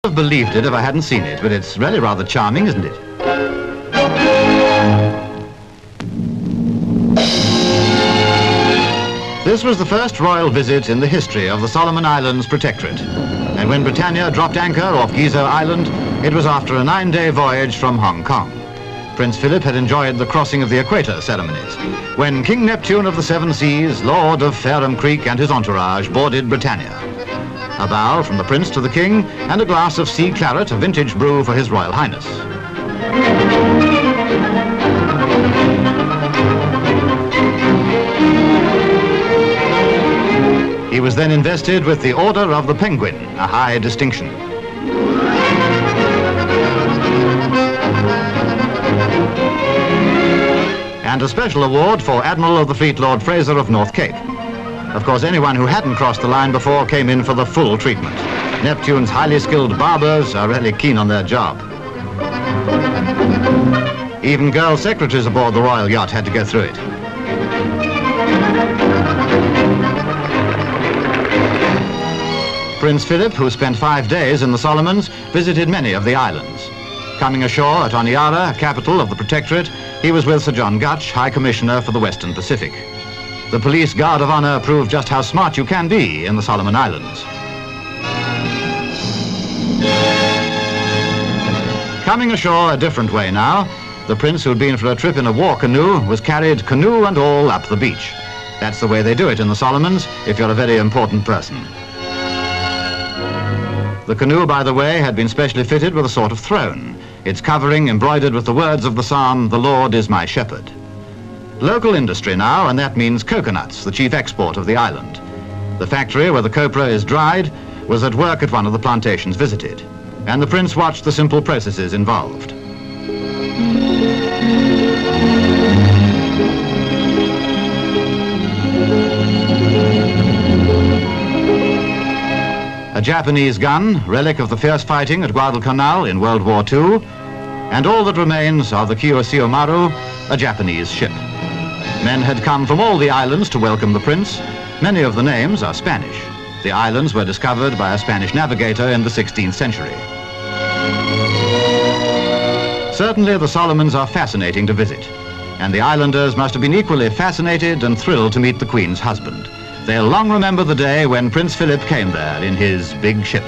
I'd have believed it if I hadn't seen it, but it's really rather charming, isn't it? This was the first royal visit in the history of the Solomon Islands Protectorate. And when Britannia dropped anchor off Gizo Island, it was after a 9-day voyage from Hong Kong. Prince Philip had enjoyed the crossing of the Equator ceremonies, when King Neptune of the Seven Seas, Lord of Fareham Creek and his entourage, boarded Britannia. A bow from the Prince to the King, and a glass of sea claret, a vintage brew for His Royal Highness. He was then invested with the Order of the Penguin, a high distinction. And a special award for Admiral of the Fleet, Lord Fraser of North Cape. Of course, anyone who hadn't crossed the line before came in for the full treatment. Neptune's highly skilled barbers are really keen on their job. Even girl secretaries aboard the royal yacht had to go through it. Prince Philip, who spent 5 days in the Solomons, visited many of the islands. Coming ashore at Honiara, capital of the Protectorate, he was with Sir John Gutch, High Commissioner for the Western Pacific. The police guard of honor proved just how smart you can be in the Solomon Islands. Coming ashore a different way now, the prince who'd been for a trip in a war canoe was carried canoe and all up the beach. That's the way they do it in the Solomons if you're a very important person. The canoe, by the way, had been specially fitted with a sort of throne, its covering embroidered with the words of the psalm, "The Lord is my shepherd." Local industry now, and that means coconuts, the chief export of the island. The factory where the copra is dried was at work at one of the plantations visited, and the prince watched the simple processes involved. A Japanese gun, relic of the fierce fighting at Guadalcanal in World War II, and all that remains of the Kiyoshi-Maru, a Japanese ship. Men had come from all the islands to welcome the prince. Many of the names are Spanish. The islands were discovered by a Spanish navigator in the 16th century. Certainly the Solomons are fascinating to visit, and the islanders must have been equally fascinated and thrilled to meet the Queen's husband. They'll long remember the day when Prince Philip came there in his big ship.